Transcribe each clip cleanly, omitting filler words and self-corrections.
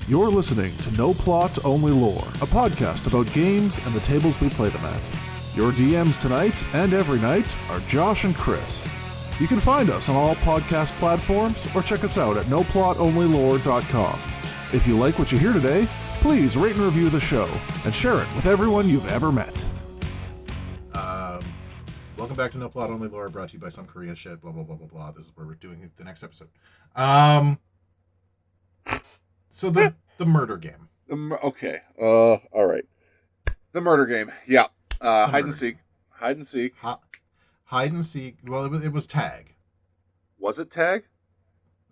You're listening to No Plot, Only Lore, a podcast about games and the tables we play them at. Your DMs tonight and every night are Josh and Chris. You can find us on all podcast platforms or check us out at noplotonlylore.com. If you like what you hear today, please rate and review the show and share it with everyone you've ever met. Welcome back to No Plot, Only Lore, brought to you by some Korean shit, blah, blah, blah, blah, blah. This is where we're doing the next episode. So the murder game. Okay. All right. The murder game. Yeah. Hide and seek. Hide and seek. Hide and seek. Well, it was tag. Was it tag?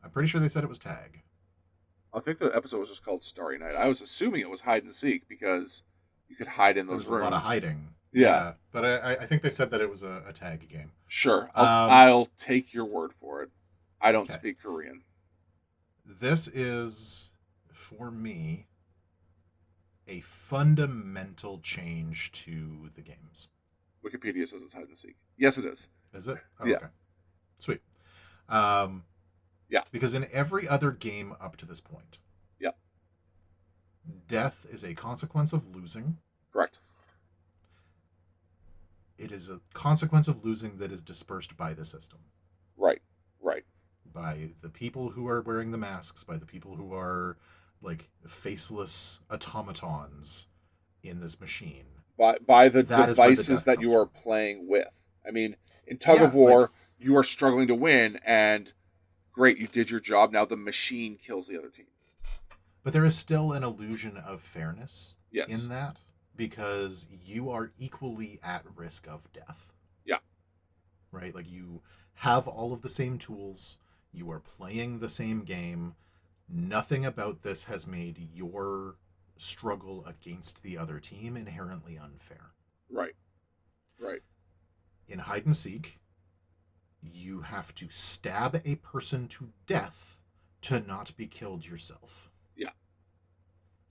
I'm pretty sure they said it was tag. I think the episode was just called Starry Night. I was assuming it was hide and seek because you could hide in those rooms. A lot of hiding. Yeah. But I think they said that it was a tag game. Sure. I'll take your word for it. I don't speak Korean. This is, for me, a fundamental change to the games. Wikipedia says it's hide and seek. Yes, it is. Is it? Oh, yeah. Okay. Sweet. Yeah. Because in every other game up to this point, yeah, death is a consequence of losing. Correct. It is a consequence of losing that is dispersed by the system. Right. Right. By the people who are wearing the masks, by the people who are like faceless automatons in this machine. By the devices that you are playing with. I mean, in tug of war, you are struggling to win, and great, you did your job. Now the machine kills the other team. But there is still an illusion of fairness yes. in that, because you are equally at risk of death. Yeah. Right? Like, you have all of the same tools. You are playing the same game. Nothing about this has made your struggle against the other team inherently unfair. Right. Right. In hide and seek, you have to stab a person to death to not be killed yourself. Yeah.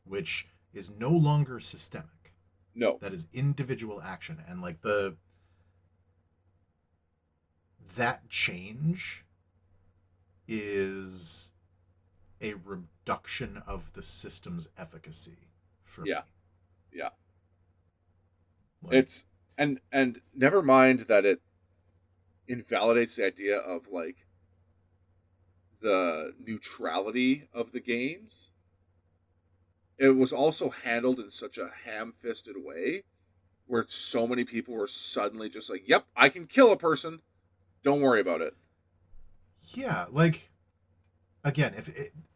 Which is no longer systemic. No. That is individual action. And like that change is a reduction of the system's efficacy for me. Yeah. Like, it's and never mind that it invalidates the idea of like the neutrality of the games. It was also handled in such a ham-fisted way where so many people were suddenly just like, yep, I can kill a person. Don't worry about it. Yeah, like, again,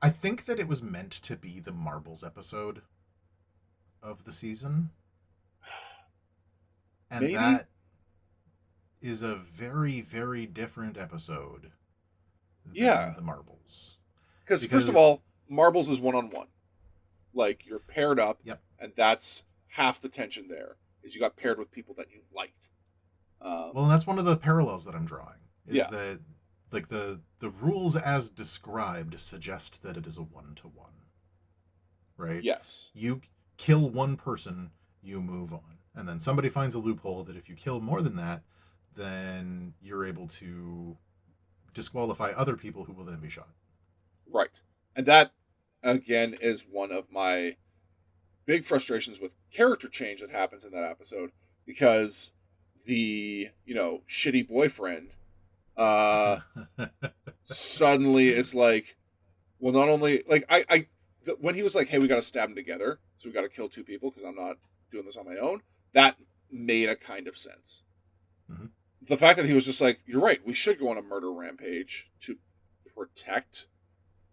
I think that it was meant to be the marbles episode of the season. And Maybe. That is a very, very different episode than the marbles. Because first of all, marbles is one-on-one. Like, you're paired up, yep. And that's half the tension there, is you got paired with people that you liked. Well, and that's one of the parallels that I'm drawing, is yeah. that like the rules as described suggest that it is a one-to-one. Right? Yes. You kill one person, you move on. And then somebody finds a loophole that if you kill more than that, then you're able to disqualify other people who will then be shot. Right. And that, again, is one of my big frustrations with character change that happens in that episode, because the, shitty boyfriend suddenly is like, well, not only, like, when he was like, hey, we got to stab them together, so we got to kill two people because I'm not doing this on my own, that made a kind of sense. Mm-hmm. The fact that he was just like, you're right, we should go on a murder rampage to protect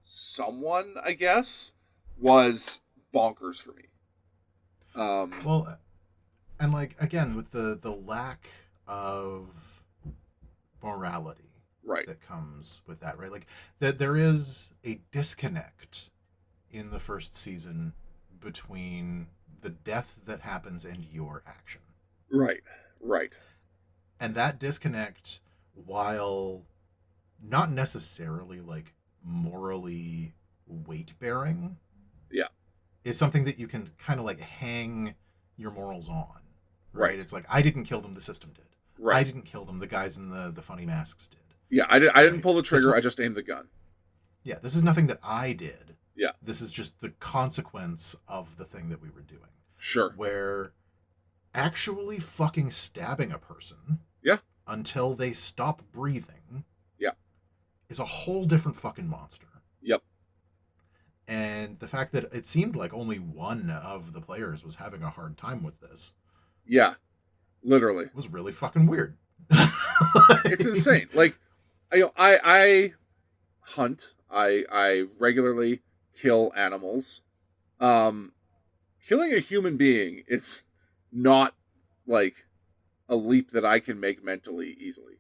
someone, I guess, was bonkers for me. Well, and like, again, with the lack of morality that comes with that, right? Like, that there is a disconnect in the first season between the death that happens and your action. Right. And that disconnect, while not necessarily like morally weight-bearing, is something that you can kind of like hang your morals on, right? It's like, I didn't kill them, the system did. Right. I didn't kill them, the guys in the funny masks did. Yeah, I didn't pull the trigger, I just aimed the gun. Yeah, this is nothing that I did. Yeah. This is just the consequence of the thing that we were doing. Sure. Where actually fucking stabbing a person until they stop breathing is a whole different fucking monster. Yep. And the fact that it seemed like only one of the players was having a hard time with this. Yeah. Literally. Was really fucking weird. It's insane. Like, I hunt. I regularly kill animals. Killing a human being, it's not like a leap that I can make mentally easily.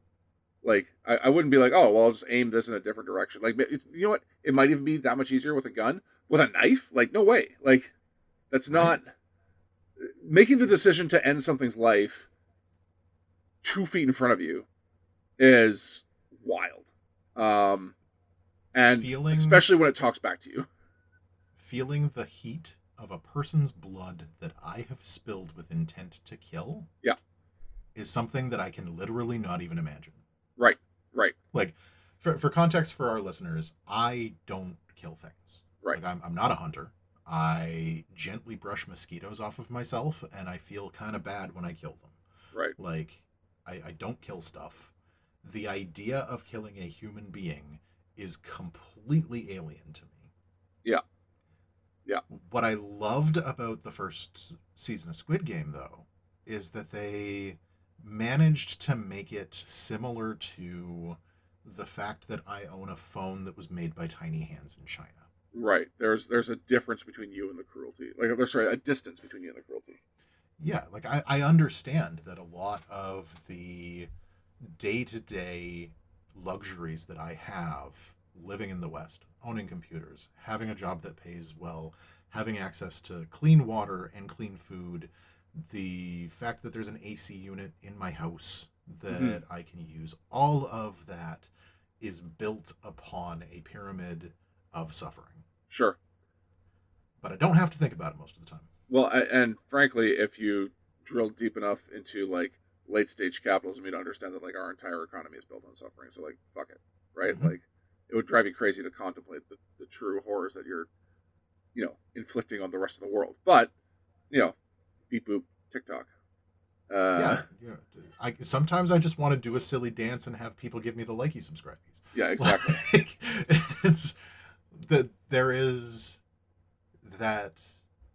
Like, I wouldn't be like, oh, well, I'll just aim this in a different direction. Like, you know what? It might even be that much easier with a gun. With a knife? Like, no way. Like, that's not... Making the decision to end something's life 2 feet in front of you is wild. And especially when it talks back to you. Feeling the heat of a person's blood that I have spilled with intent to kill is something that I can literally not even imagine. Right. Like, for context for our listeners, I don't kill things. Right. Like, I'm not a hunter. I gently brush mosquitoes off of myself, and I feel kind of bad when I kill them. Right. Like, I don't kill stuff. The idea of killing a human being is completely alien to me. Yeah. Yeah. What I loved about the first season of Squid Game, though, is that they managed to make it similar to the fact that I own a phone that was made by tiny hands in China. Right. There's a difference between you and the cruelty. Like, there's a distance between you and the cruelty. Yeah, like I understand that a lot of the day-to-day luxuries that I have living in the West, owning computers, having a job that pays well, having access to clean water and clean food, the fact that there's an AC unit in my house that I can use, all of that is built upon a pyramid of suffering. Sure. But I don't have to think about it most of the time. Well, and frankly, if you drill deep enough into, like, late stage capitalism, you'd understand that, like, our entire economy is built on suffering. So, like, fuck it, right? Like, it would drive you crazy to contemplate the true horrors that you're, inflicting on the rest of the world. But, beep boop, TikTok. Sometimes I just want to do a silly dance and have people give me the likey subscribees. Yeah, exactly. Like, it's that there is that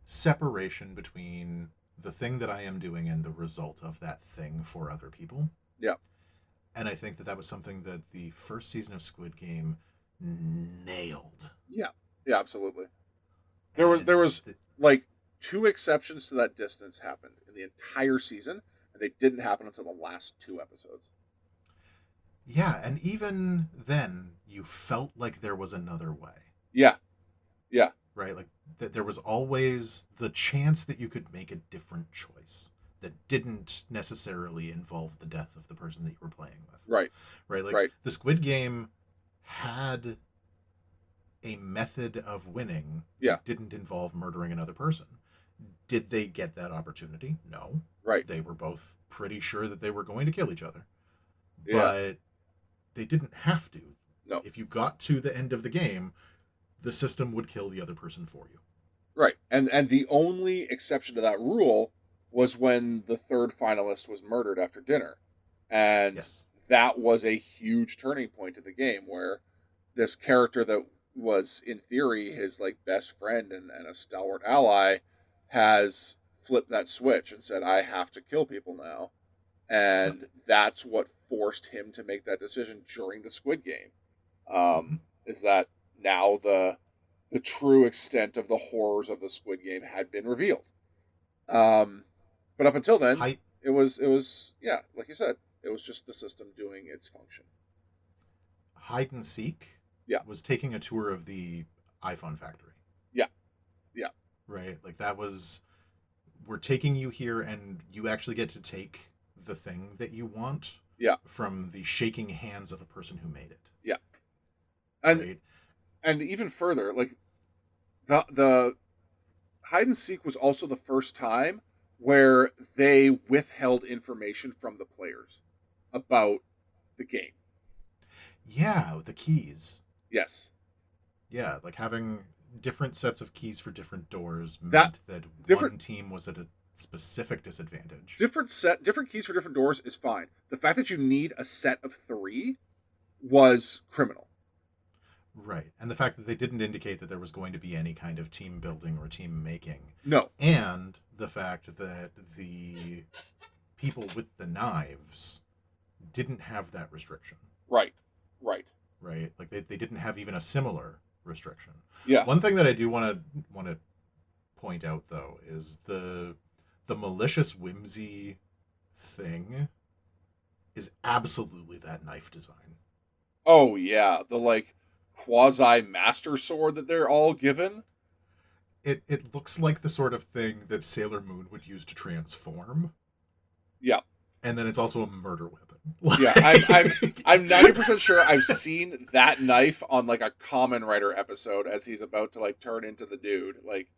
separation between the thing that I am doing and the result of that thing for other people. Yeah. And I think that was something that the first season of Squid Game nailed. Yeah. Yeah, absolutely. There was like 2 exceptions to that distance happened in the entire season, and they didn't happen until the last 2 episodes. Yeah, and even then, you felt like there was another way. Yeah. Yeah. Right? Like, that there was always the chance that you could make a different choice that didn't necessarily involve the death of the person that you were playing with. Right. Right? Like, the Squid Game had a method of winning that didn't involve murdering another person. Did they get that opportunity? No. Right. They were both pretty sure that they were going to kill each other. Yeah. But they didn't have to. No. If you got to the end of the game, the system would kill the other person for you. Right. And the only exception to that rule was when the third finalist was murdered after dinner. And that was a huge turning point in the game, where this character that was, in theory, his like best friend and a stalwart ally has flipped that switch and said, I have to kill people now. And that's what forced him to make that decision during the Squid Game. Is that now the true extent of the horrors of the Squid Game had been revealed. But up until then, it was like you said, it was just the system doing its function. Hide and Seek was taking a tour of the iPhone factory. Yeah. Right? Like, that was, we're taking you here and you actually get to take the thing that you want from the shaking hands of a person who made it. Yeah. And right? And even further, like, the Hide and Seek was also the first time where they withheld information from the players about the game. Yeah, the keys. Yes. Yeah, like having different sets of keys for different doors meant that one team was at a specific disadvantage. Different keys for different doors is fine. The fact that you need a set of 3 was criminal. Right. And the fact that they didn't indicate that there was going to be any kind of team building or team making. No. And the fact that the people with the knives didn't have that restriction. Right. Like they didn't have even a similar restriction. Yeah. One thing that I do want to point out though is the malicious whimsy thing is absolutely that knife design. Oh yeah, the like quasi master sword that they're all given. It looks like the sort of thing that Sailor Moon would use to transform. Yeah. And then it's also a murder weapon. Yeah, I'm 90% sure I've seen that knife on like a Kamen Rider episode as he's about to like turn into the dude. Like,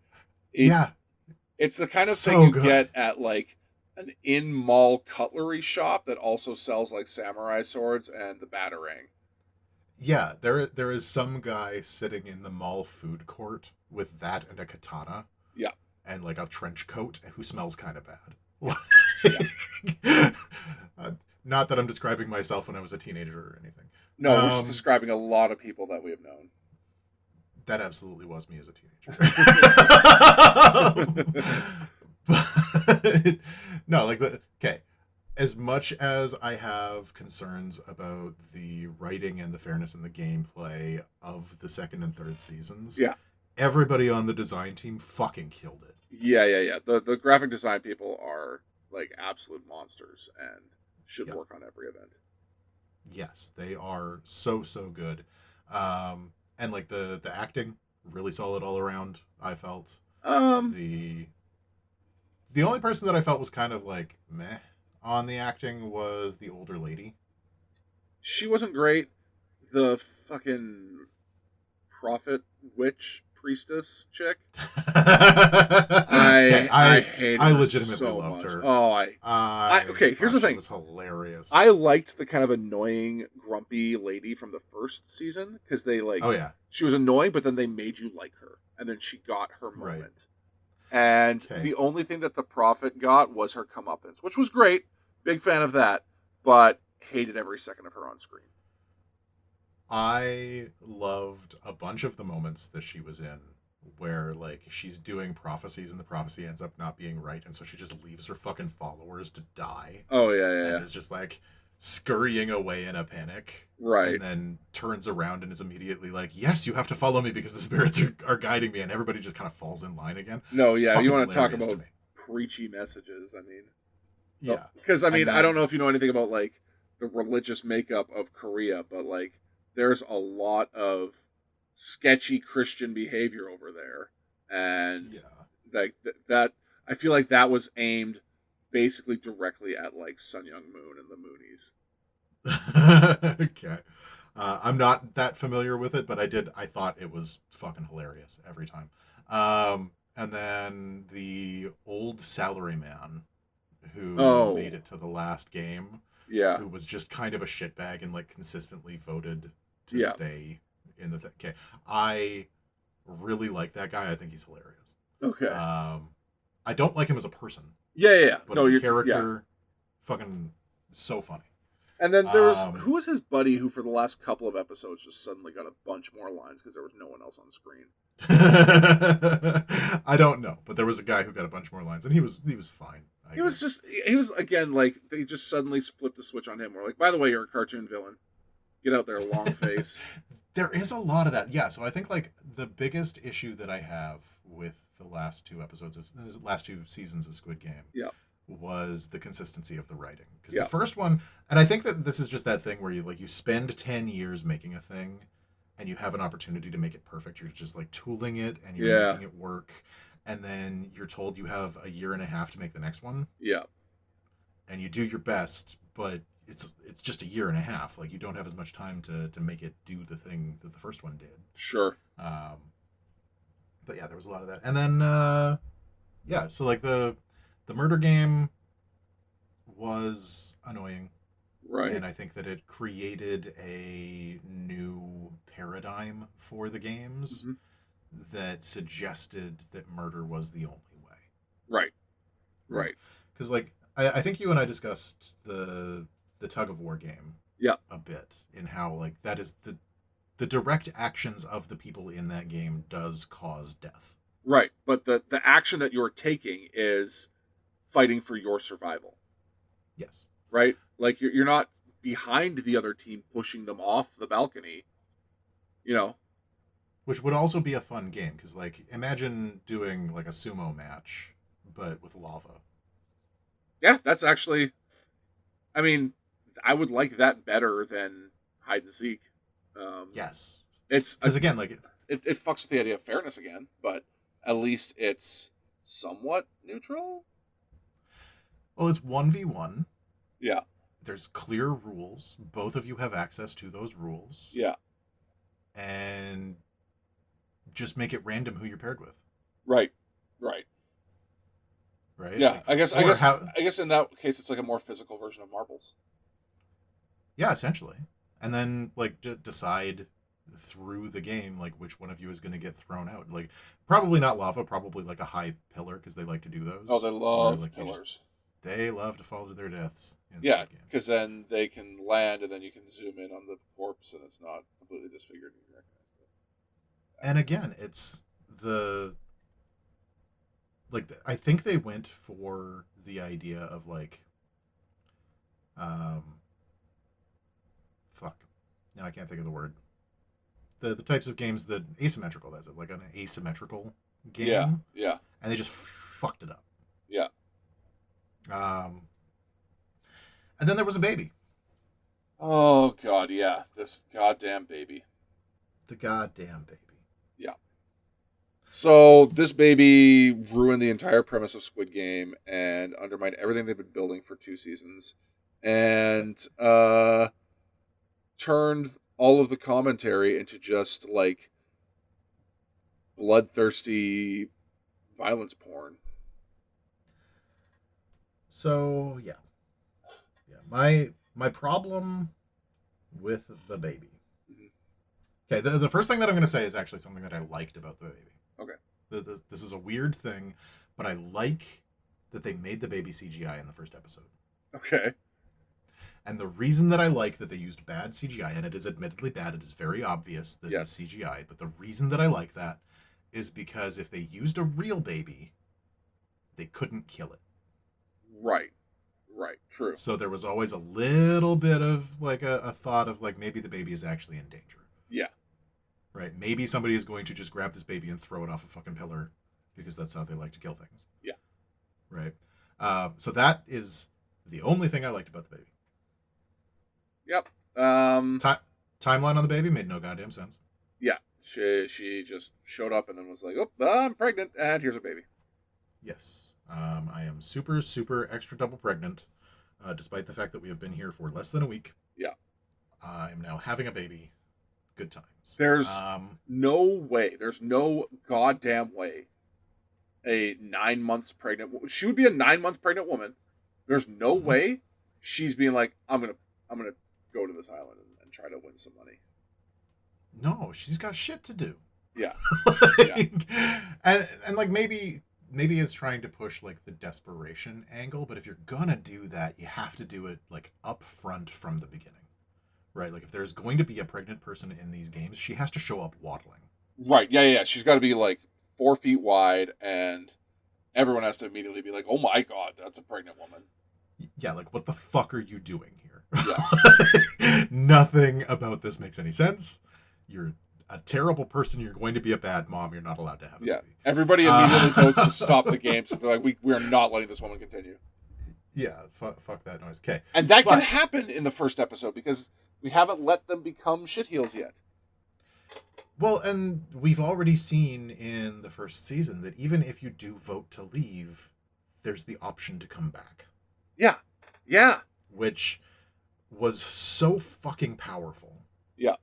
it's the kind of thing you get at like an in-mall cutlery shop that also sells like samurai swords and the batarang. Yeah, there is some guy sitting in the mall food court with that and a katana. Yeah. And like a trench coat who smells kind of bad. Not that I'm describing myself when I was a teenager or anything. No, we're just describing a lot of people that we have known. That absolutely was me as a teenager. But, no, like okay. As much as I have concerns about the writing and the fairness in the gameplay of the second and third seasons, everybody on the design team fucking killed it. Yeah. The graphic design people are like absolute monsters and should work on every event. Yes, they are so good. And like the acting, really solid all around, I felt. The only person that I felt was kind of like meh on the acting was the older lady. She wasn't great. The fucking prophet witch priestess chick. I hated her legitimately so loved much. her. Oh, okay, here's the thing. It was hilarious. I liked the kind of annoying, grumpy lady from the first season because they like. Oh yeah. She was annoying, but then they made you like her, and then she got her moment. Right. And the only thing that the prophet got was her comeuppance, which was great. Big fan of that, but hated every second of her on screen. I loved a bunch of the moments that she was in where like she's doing prophecies and the prophecy ends up not being right, and so she just leaves her fucking followers to die. Oh yeah. And is just like scurrying away in a panic. Right. And then turns around and is immediately like, yes, you have to follow me because the spirits are guiding me, and everybody just kind of falls in line again. No, yeah, fucking you want to talk about preachy messages, I mean. Yeah. Because I don't know if you know anything about like the religious makeup of Korea, but like there's a lot of sketchy Christian behavior over there, and like that I feel like that was aimed basically directly at like Sun Young Moon and the Moonies. Okay. I'm not that familiar with it, but I thought it was fucking hilarious every time. And then the old salaryman who made it to the last game, who was just kind of a shitbag and like consistently voted to stay in the thing. Okay, I really like that guy. I think he's hilarious. Okay. I don't like him as a person. Yeah. But as a character, fucking so funny. And then there was who was his buddy who for the last couple of episodes just suddenly got a bunch more lines because there was no one else on the screen. I don't know, but there was a guy who got a bunch more lines, and he was fine. He was again like they just suddenly flipped the switch on him. We're like, by the way, you're a cartoon villain. Get out there, long face. There is a lot of that, yeah. So I think like the biggest issue that I have with the last two seasons of Squid Game, was the consistency of the writing. Because the first one, and I think that this is just that thing where you spend 10 years making a thing, and you have an opportunity to make it perfect. You're just like tooling it, and you're making it work, and then you're told you have a year and a half to make the next one. Yeah. And you do your best, but it's just a year and a half. Like you don't have as much time to make it do the thing that the first one did. Sure. But yeah, there was a lot of that. And then so like the murder game was annoying. Right. And I think that it created a new paradigm for the games. that suggested that murder was the only way. Right. Because, like, I think you and I discussed the tug of war game a bit, in how, like, that is the direct actions of the people in that game does cause death. Right, but the action that you're taking is fighting for your survival. Yes. Right? Like, you're not behind the other team pushing them off the balcony, you know? Which would also be a fun game, because, like, imagine doing, like, a sumo match, but with lava. Yeah, that's actually... I mean, I would like that better than hide and seek. Yes. It's... Because, again, like... It fucks with the idea of fairness again, but at least it's somewhat neutral. Well, it's 1v1. Yeah. There's clear rules. Both of you have access to those rules. Yeah. And just make it random who you're paired with. Right. Yeah, Like, I guess in that case it's like a more physical version of marbles. Yeah, essentially. And then, like, decide through the game, like, which one of you is going to get thrown out. Like, probably not lava, probably like a high pillar, because they like to do those. Oh, they love pillars. They love to fall to their deaths. Yeah, because then they can land, and then you can zoom in on the corpse, and it's not completely disfigured. And you recognize it. And again, it's I think they went for the idea of, like, fuck, now I can't think of the word. The types of games that asymmetrical does it, like an asymmetrical game. Yeah. And they just fucked it up. Yeah. And then there was a baby. Oh god, yeah, this goddamn baby. The goddamn baby. Yeah. So this baby ruined the entire premise of Squid Game and undermined everything they've been building for 2 seasons, and turned all of the commentary into just like bloodthirsty violence porn. So yeah. My problem with the baby. Mm-hmm. Okay, the first thing that I'm going to say is actually something that I liked about the baby. Okay. This is a weird thing, but I like that they made the baby CGI in the first episode. Okay. And the reason that I like that they used bad CGI, and it is admittedly bad, it is very obvious that it's CGI, but the reason that I like that is because if they used a real baby, they couldn't kill it. Right, true. So there was always a little bit of, like, a thought of, like, maybe the baby is actually in danger. Yeah. Right? Maybe somebody is going to just grab this baby and throw it off a fucking pillar, because that's how they like to kill things. Yeah. Right? So that is the only thing I liked about the baby. Yep. Timeline on the baby made no goddamn sense. Yeah. She just showed up and then was like, oh, I'm pregnant, and here's a baby. Yes. I am super, super extra double pregnant, despite the fact that we have been here for less than a week. Yeah. I'm now having a baby. Good times. There's no way. There's no goddamn way a 9 months pregnant... She would be a 9-month pregnant woman. There's no way she's being like, I'm gonna go to this island and try to win some money. No, she's got shit to do. Yeah. And like, maybe it's trying to push, like, the desperation angle, but if you're gonna do that, you have to do it, like, up front from the beginning. Right? Like, if there's going to be a pregnant person in these games, she has to show up waddling. Right, yeah. She's got to be, like, 4 feet wide, and everyone has to immediately be like, oh my god, that's a pregnant woman. Yeah, like, what the fuck are you doing here? Yeah. Nothing about this makes any sense. You're a terrible person. You're going to be a bad mom. You're not allowed to have a baby. Everybody immediately votes to stop the game, so they're like, we are not letting this woman continue. Yeah, fuck that noise. Okay. And that can happen in the first episode, because we haven't let them become shitheels yet. Well, and we've already seen in the first season that even if you do vote to leave, there's the option to come back. Yeah. Which was so fucking powerful. Yeah.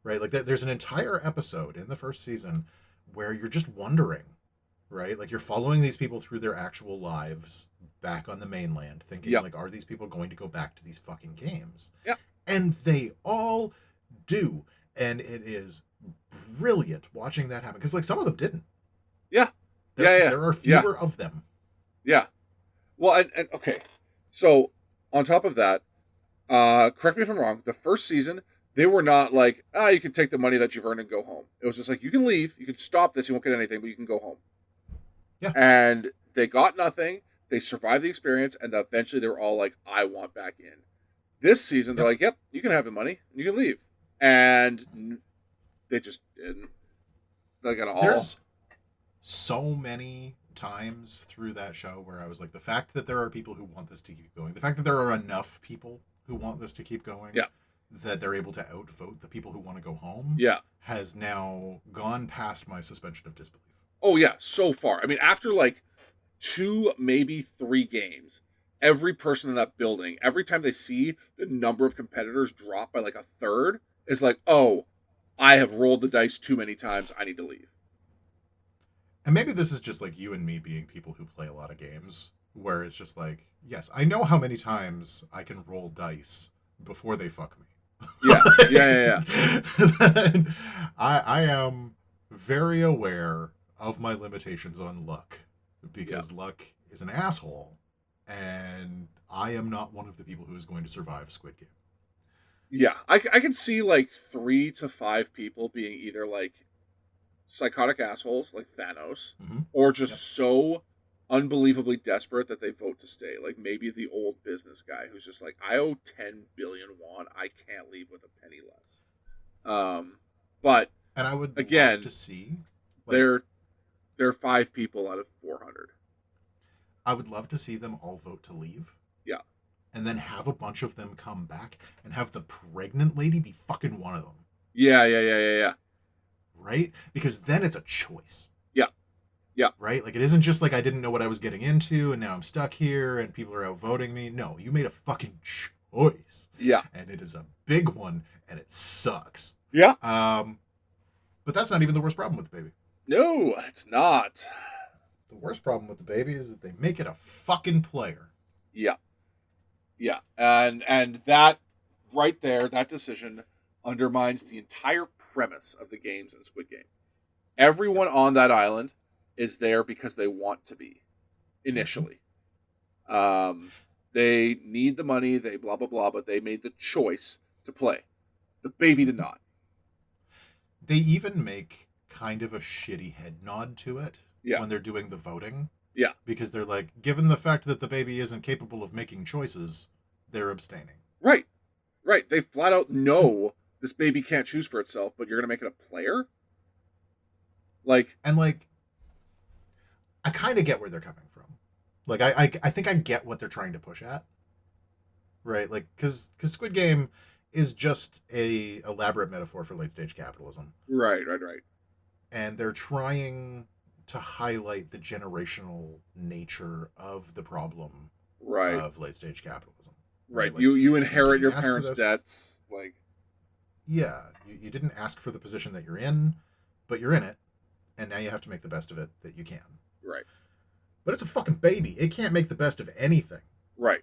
Right? Like, there's an entire episode in the first season where you're just wondering, right? Like, you're following these people through their actual lives back on the mainland, thinking, like, are these people going to go back to these fucking games? Yeah. And they all do. And it is brilliant watching that happen, because like some of them didn't. Yeah. There are fewer of them. Yeah. Well, and okay. So on top of that, correct me if I'm wrong, the first season, they were not like, you can take the money that you've earned and go home. It was just like, you can leave, you can stop this, you won't get anything, but you can go home. Yeah. And they got nothing, they survived the experience, and eventually they were all like, I want back in. This season, they're like, yep, you can have the money, and you can leave. And they just didn't. Like at all. There's so many times through that show where I was like, the fact that there are people who want this to keep going, the fact that there are enough people who want this to keep going, that they're able to outvote the people who want to go home, has now gone past my suspension of disbelief. Oh yeah, so far. I mean, after like 2, maybe 3 games, every person in that building, every time they see the number of competitors drop by like a third, is like, oh, I have rolled the dice too many times, I need to leave. And maybe this is just like you and me being people who play a lot of games, where it's just like, yes, I know how many times I can roll dice before they fuck me. Yeah. I am very aware of my limitations on luck, because luck is an asshole, and I am not one of the people who is going to survive Squid Game. Yeah, I can see like 3 to 5 people being either like psychotic assholes like Thanos, or just so unbelievably desperate that they vote to stay. Like maybe the old business guy who's just like, I owe 10 billion won, I can't leave with a penny less. But and I would again love to see like, they're 5 people out of 400. I would love to see them all vote to leave. Yeah. And then have a bunch of them come back and have the pregnant lady be fucking one of them. Yeah. Right? Because then it's a choice. Yeah. Right? Like, it isn't just like I didn't know what I was getting into and now I'm stuck here and people are outvoting me. No, you made a fucking choice. Yeah. And it is a big one and it sucks. Yeah. But that's not even the worst problem with the baby. No, it's not. The worst problem with the baby is that they make it a fucking player. Yeah. And that right there, that decision undermines the entire premise of the games in Squid Game. Everyone on that island is there because they want to be initially. They need the money, they blah blah blah, but they made the choice to play. The baby did not. They even make kind of a shitty head nod to it when they're doing the voting. Yeah. Because they're like, given the fact that the baby isn't capable of making choices, they're abstaining. Right. They flat out know this baby can't choose for itself, but you're going to make it a player? And I kind of get where they're coming from. Like, I think I get what they're trying to push at. Right? Like, because Squid Game is just a elaborate metaphor for late-stage capitalism. Right. And they're trying to highlight the generational nature of the problem of late-stage capitalism. Right. Like, you inherit your parents' debts. Like, yeah, you didn't ask for the position that you're in, but you're in it, and now you have to make the best of it that you can. Right. But it's a fucking baby. It can't make the best of anything. Right.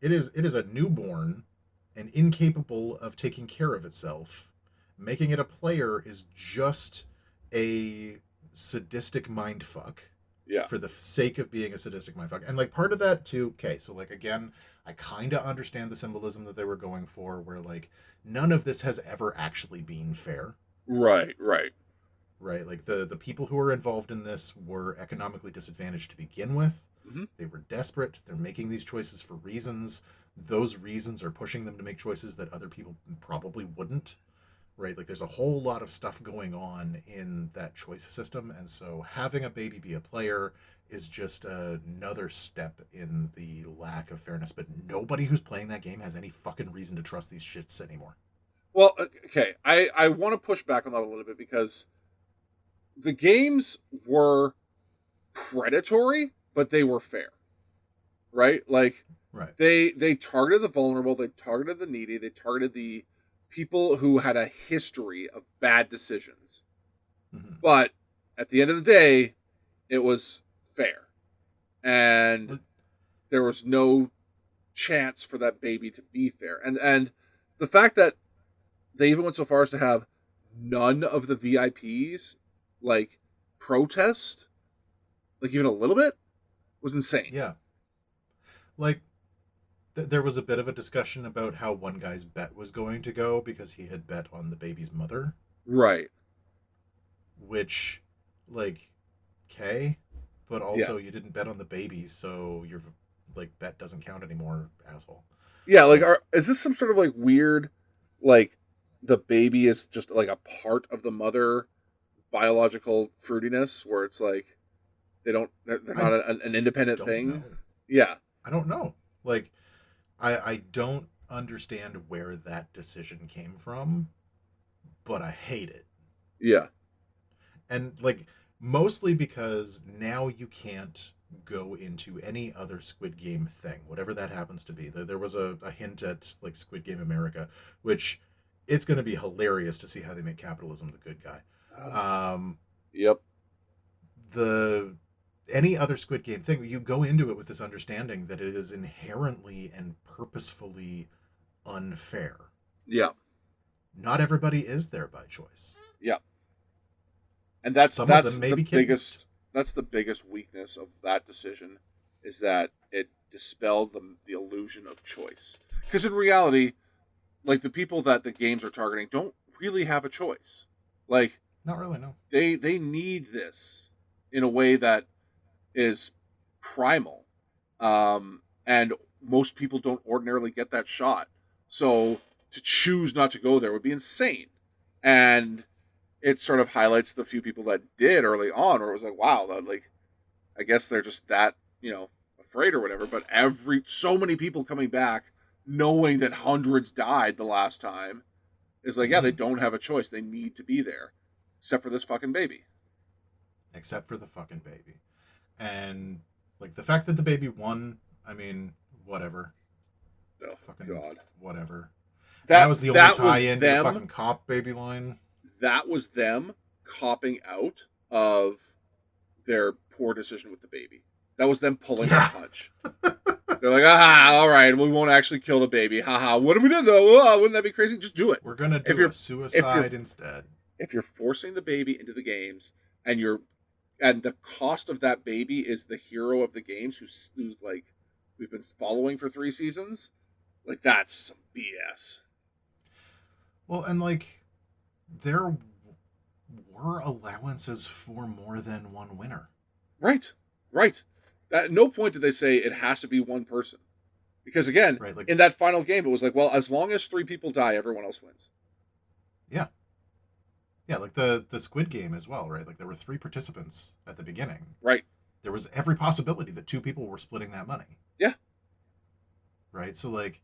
It is a newborn and incapable of taking care of itself. Making it a player is just a sadistic mindfuck. Yeah. For the sake of being a sadistic mindfuck. And like part of that too, okay, so like again, I kind of understand the symbolism that they were going for, where like none of this has ever actually been fair. Right. Like the people who are involved in this were economically disadvantaged to begin with. Mm-hmm. They were desperate. They're making these choices for reasons. Those reasons are pushing them to make choices that other people probably wouldn't. Right? Like there's a whole lot of stuff going on in that choice system. And so having a baby be a player is just another step in the lack of fairness. But nobody who's playing that game has any fucking reason to trust these shits anymore. Well, okay. I want to push back on that a little bit because the games were predatory, but they were fair. Right? Like, they targeted the vulnerable, they targeted the needy, they targeted the people who had a history of bad decisions. Mm-hmm. But at the end of the day, it was fair. And there was no chance for that baby to be fair. And the fact that they even went so far as to have none of the VIPs like protest, like even a little bit, was insane. Yeah. Like, there was a bit of a discussion about how one guy's bet was going to go because he had bet on the baby's mother. Right. Which, like, okay, but also you didn't bet on the baby, so your like bet doesn't count anymore, asshole. Yeah, like, is this some sort of like weird, like the baby is just like a part of the mother biological fruitiness, where it's like they're not an independent thing? Know. Yeah, I don't know. Like, I don't understand where that decision came from, but I hate it. Yeah. And, like, mostly because now you can't go into any other Squid Game thing, whatever that happens to be. There was a hint at, like, Squid Game America, which it's going to be hilarious to see how they make capitalism the good guy. Yep. Any other Squid Game thing, you go into it with this understanding that it is inherently and purposefully unfair. Yeah. Not everybody is there by choice. Yeah. And that's the biggest weakness of that decision, is that it dispelled the illusion of choice. Because in reality, like, the people that the games are targeting don't really have a choice. Like, not really, no. They need this in a way that is primal, and most people don't ordinarily get that shot. So to choose not to go there would be insane. And it sort of highlights the few people that did early on, where it was like, wow, like, I guess they're just that, afraid or whatever. But so many people coming back, knowing that hundreds died the last time, is like, yeah, they don't have a choice. They need to be there, except for this fucking baby. Except for the fucking baby. And, like, the fact that the baby won, I mean, whatever. Oh, fucking God. Whatever. That was the only tie-in to the them, fucking cop baby line. That was them copping out of their poor decision with the baby. That was them pulling a punch. They're like, all right, we won't actually kill the baby. Haha, what if we did, though? Oh, wouldn't that be crazy? Just do it. We're going to do a suicide instead. If you're forcing the baby into the games, and the cost of that baby is the hero of the games who's like, we've been following for 3 seasons, like, that's some BS. Well, and, like, there were allowances for more than one winner. Right. At no point did they say it has to be one person. Because, again, right, like, in that final game, it was like, well, as long as 3 people die, everyone else wins. Yeah. Yeah, like the Squid Game as well, right? Like, there were 3 participants at the beginning. Right. There was every possibility that 2 people were splitting that money. Yeah. Right? So, like,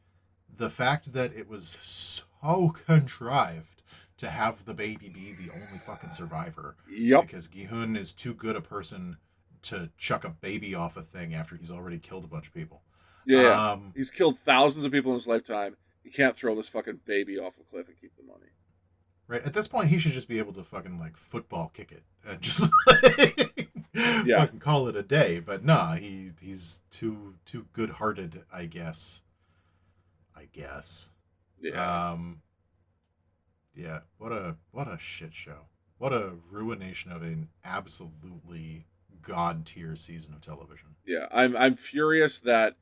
the fact that it was so contrived to have the baby be the only fucking survivor. Yep. Because Gi-hun is too good a person to chuck a baby off a thing after he's already killed a bunch of people. Yeah. He's killed thousands of people in his lifetime. He can't throw this fucking baby off a cliff and keep the money. Right. At this point, he should just be able to fucking, like, football kick it and just like, fucking call it a day. But nah, he's too good-hearted, I guess. Yeah. Yeah. What a shit show. What a ruination of an absolutely god-tier season of television. Yeah. I'm furious that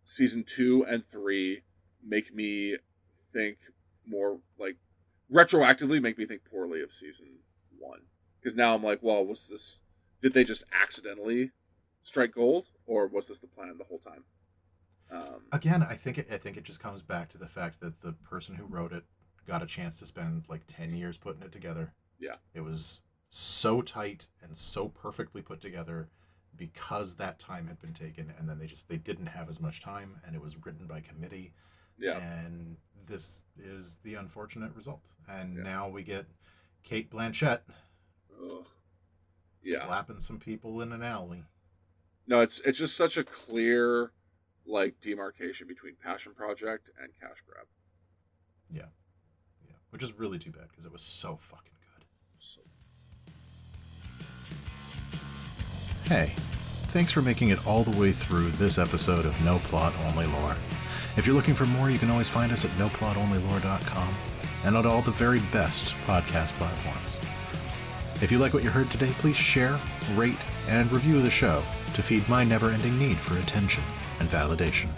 season 2 and 3 make me think more, like, retroactively make me think poorly of season 1. Because now I'm like, well, did they just accidentally strike gold, or was this the plan the whole time? Again, I think it just comes back to the fact that the person who wrote it got a chance to spend like 10 years putting it together. Yeah. It was so tight and so perfectly put together because that time had been taken, and then they didn't have as much time, and it was written by committee. Yeah. And this is the unfortunate result. And now we get Cate Blanchett slapping some people in an alley. No, it's just such a clear, like, demarcation between passion project and cash grab. Yeah. Which is really too bad because it was so fucking good. Hey, thanks for making it all the way through this episode of No Plot Only Lore. If you're looking for more, you can always find us at noplotonlylore.com. and on all the very best podcast platforms. If you like what you heard today, please share, rate, and review the show to feed my never-ending need for attention and validation.